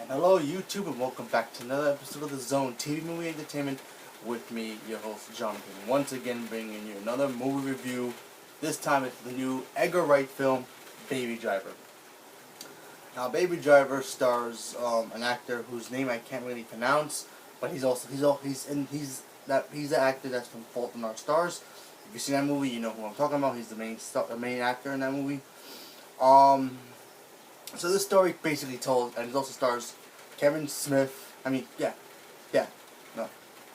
Hello YouTube and welcome back to another episode of the Zone TV Movie Entertainment with me, your host Jonathan. Once again bringing you another movie review. This time it's the new Edgar Wright film, Baby Driver. Now Baby Driver stars an actor whose name I can't really pronounce, but he's the actor that's from Fault in Our Stars. If you've seen that movie, you know who I'm talking about. He's the main actor in that movie. So this story basically told, and it also stars Kevin Smith. No,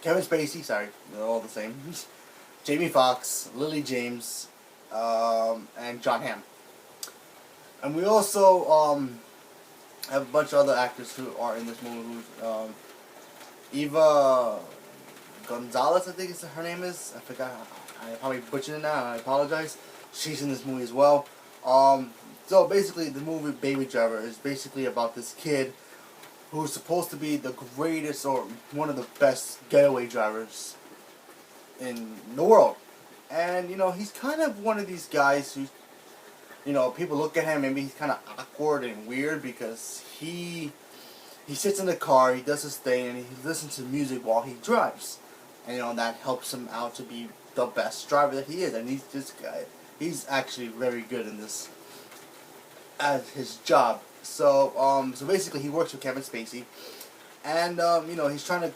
Kevin Spacey. Sorry, they're all the same. Jamie Foxx, Lily James, and John Hamm. And we also have a bunch of other actors who are in this movie. Eva Gonzalez, I think is her name is. I forgot. I probably butchered it now. I apologize. She's in this movie as well. So basically, the movie Baby Driver is basically about this kid who's supposed to be the greatest or one of the best getaway drivers in the world. And, you know, he's kind of one of these guys who, you know, people look at him, maybe he's kind of awkward and weird because he sits in the car, he does his thing, and he listens to music while he drives. And, you know, that helps him out to be the best driver that he is. And he's actually very good in this as his job. So basically he works with Kevin Spacey, and you know, he's trying to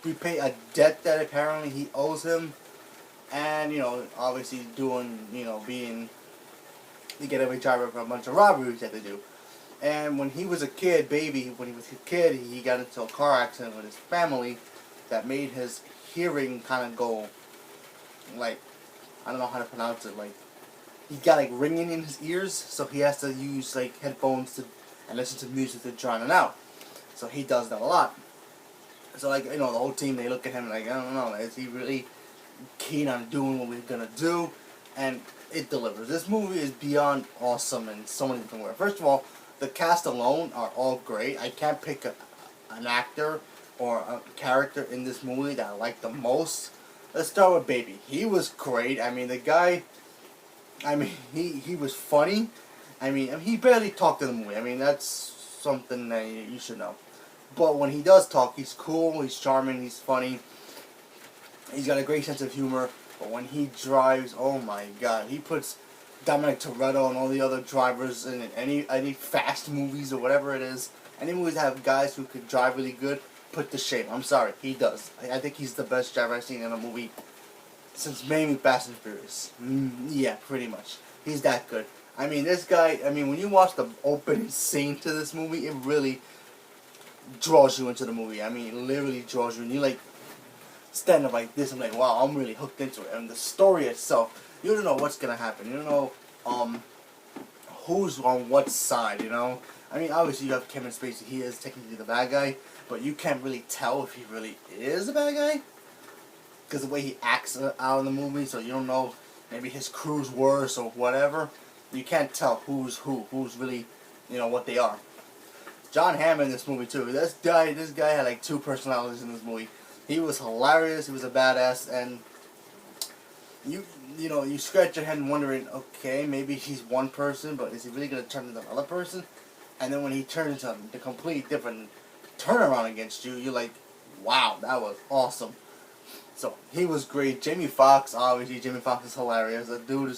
repay a debt that apparently he owes him, and you know, obviously being the getaway driver for a bunch of robberies that they do. And when he was a kid, he got into a car accident with his family that made his hearing kind of go, like, I don't know how to pronounce it, like, he got like ringing in his ears, so he has to use like headphones and listen to music to drown it out. So he does that a lot. So like, you know, the whole team, they look at him like, I don't know, is he really keen on doing what we're gonna do? And it delivers. This movie is beyond awesome in so many different ways. First of all, the cast alone are all great. I can't pick an actor or a character in this movie that I like the most. Let's start with Baby. He was great. I mean, the guy, he was funny. He barely talked in the movie. I mean, that's something that you should know. But when he does talk, he's cool, he's charming, he's funny. He's got a great sense of humor. But when he drives, oh my God, he puts Dominic Toretto and all the other drivers in any fast movies or whatever it is. Any movies that have guys who could drive really good, put to shame. I'm sorry, he does. I think he's the best driver I've seen in a movie since maybe Fast and Furious. Yeah, pretty much. He's that good. I mean, this guy, when you watch the opening scene to this movie, it really draws you into the movie. I mean, it literally draws you. And you like stand up like this and like, wow, I'm really hooked into it. And the story itself, you don't know what's going to happen. You don't know who's on what side, you know? I mean, obviously you have Kevin Spacey. He is technically the bad guy. But you can't really tell if he really is a bad guy, because the way he acts out in the movie, so you don't know, maybe his crew's worse or whatever. You can't tell who's really, you know, what they are. John Hamm in this movie too. This guy had like two personalities in this movie. He was hilarious, he was a badass, and you scratch your head wondering, okay, maybe he's one person, but is he really going to turn into another person? And then when he turns into the complete different turnaround against you, you're like, wow, that was awesome. So, he was great. Jamie Foxx, obviously, Jamie Foxx is hilarious. The dude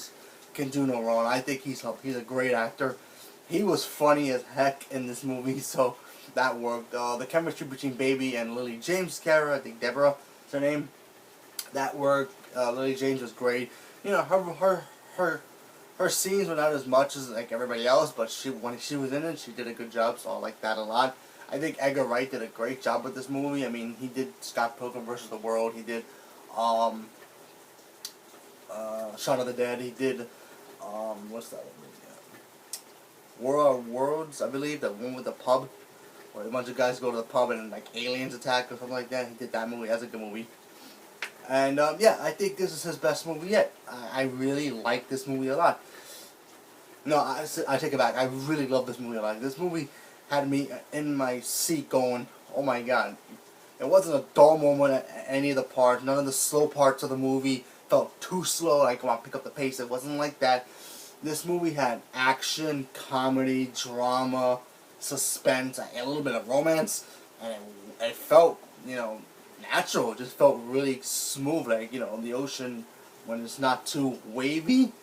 can do no wrong. I think he's a great actor. He was funny as heck in this movie, so that worked. The chemistry between Baby and Lily James' character, I think Deborah is her name, that worked. Lily James was great. You know, her scenes were not as much as like everybody else, but when she was in it, she did a good job, so I like that a lot. I think Edgar Wright did a great job with this movie. I mean, he did Scott Pilgrim vs. the World. He did Shaun of the Dead. He did what's that one movie? War of Worlds, I believe, the one with the pub, where a bunch of guys go to the pub and like aliens attack or something like that. He did that movie. That's a good movie. And yeah, I think this is his best movie yet. I really like this movie a lot. No, I take it back. I really love this movie a lot. This movie had me in my seat going, oh my God. It wasn't a dull moment at any of the parts. None of the slow parts of the movie felt too slow, like I want to pick up the pace. It wasn't like that. This movie had action, comedy, drama, suspense, a little bit of romance, and it felt, natural. It just felt really smooth, like, the ocean when it's not too wavy,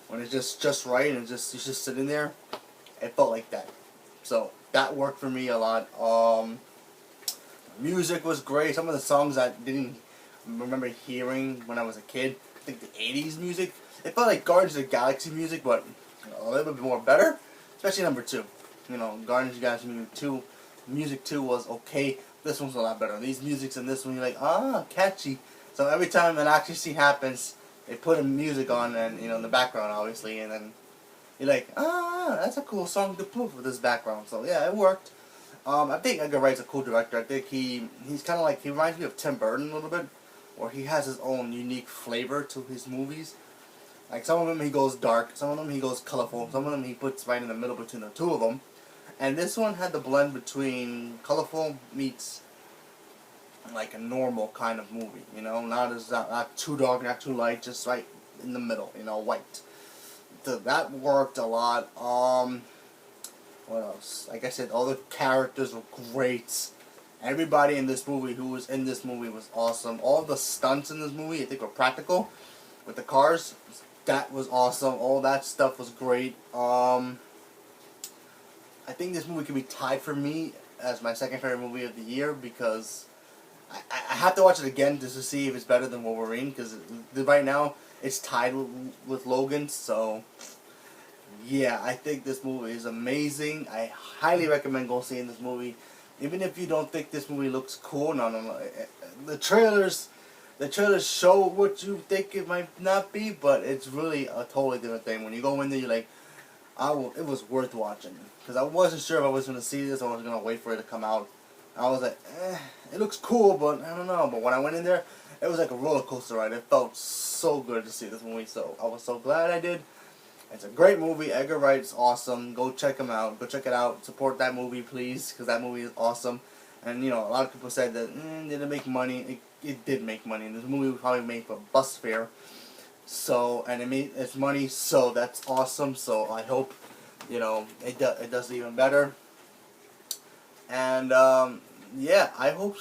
when it's just right and you're just sitting there. It felt like that. So that worked for me a lot. Music was great. Some of the songs I didn't remember hearing when I was a kid. I think the 80s music. It felt like Guardians of the Galaxy music, but a little bit more better. Especially number 2. Guardians of the Galaxy 2. Music 2 was okay. This one's a lot better. These musics in this one, you're like, catchy. So every time an action scene happens, they put a music on, and in the background, obviously, and then you're like, that's a cool song to put for this background. So yeah, it worked. I think Edgar Wright's a cool director. I think he's kind of like, he reminds me of Tim Burton a little bit, where he has his own unique flavor to his movies. Like, some of them he goes dark, some of them he goes colorful, some of them he puts right in the middle between the two of them. And this one had the blend between colorful meets like a normal kind of movie, not too dark, not too light, just right in the middle, white. So that worked a lot. What else? Like I said, all the characters were great. Everybody in this movie who was in this movie was awesome. All the stunts in this movie, I think, were practical. With the cars, that was awesome. All that stuff was great. I think this movie could be tied for me as my second favorite movie of the year, because I have to watch it again just to see if it's better than Wolverine, because right now it's tied with Logan. So yeah, I think this movie is amazing. I highly recommend go seeing this movie. Even if you don't think this movie looks cool, no. The trailers show what you think it might not be, but it's really a totally different thing. When you go in there, you're like, it was worth watching. Because I wasn't sure if I was going to see this, or I was going to wait for it to come out. I was like, it looks cool, but I don't know. But when I went in there, it was like a roller coaster ride. It felt so good to see this movie, so I was so glad I did. It's a great movie. Edgar Wright's awesome. Go check him out. Go check it out. Support that movie, please, because that movie is awesome. And, a lot of people said that it didn't make money. It did make money. And this movie was probably made for bus fare. So, and it made its money, so that's awesome. So I hope, it does even better. And, yeah, I hope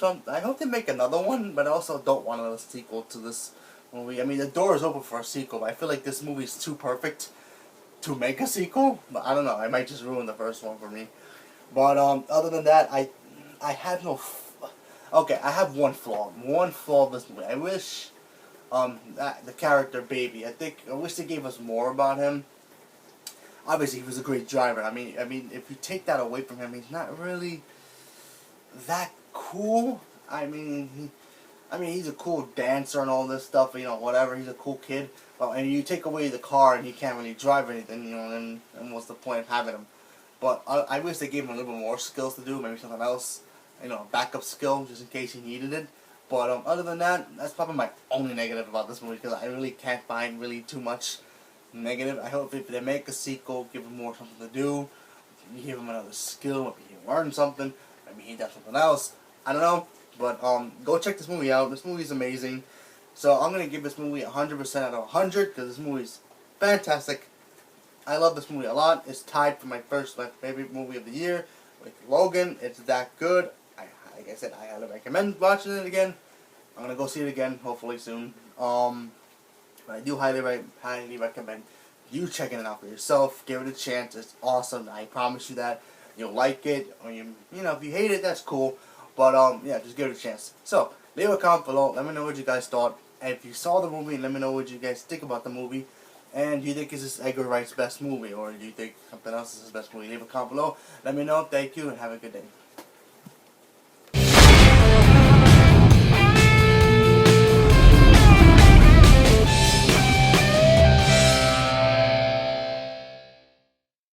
they make another one, but I also don't want another sequel to this movie. I mean, the door is open for a sequel, but I feel like this movie is too perfect to make a sequel. But I don't know, I might just ruin the first one for me. But other than that, I have no. Okay, I have one flaw. One flaw of this movie. I wish that the character Baby. I wish they gave us more about him. Obviously, he was a great driver. I mean, if you take that away from him, he's not really that cool. I mean, he's a cool dancer and all this stuff. Whatever. He's a cool kid. Well, and you take away the car and he can't really drive anything. Then what's the point of having him? But I wish they gave him a little bit more skills to do. Maybe something else. A backup skill just in case he needed it. But other than that, that's probably my only negative about this movie, because I really can't find really too much negative. I hope if they make a sequel, give him more something to do. Give him another skill. Maybe he learn something. Maybe he does something else. I don't know. But go check this movie out. This movie is amazing. So I'm going to give this movie 100% out of 100, because this movie is fantastic. I love this movie a lot. It's tied for my favorite movie of the year with Logan. It's that good. Like I said, I highly recommend watching it again. I'm going to go see it again, hopefully soon. But I do highly recommend you checking it out for yourself. Give it a chance. It's awesome. I promise you that. You'll like it. Or if you hate it, that's cool. But yeah, just give it a chance. So, leave a comment below. Let me know what you guys thought. And if you saw the movie, let me know what you guys think about the movie. And do you think this is Edgar Wright's best movie? Or do you think something else is his best movie? Leave a comment below. Let me know. Thank you and have a good day.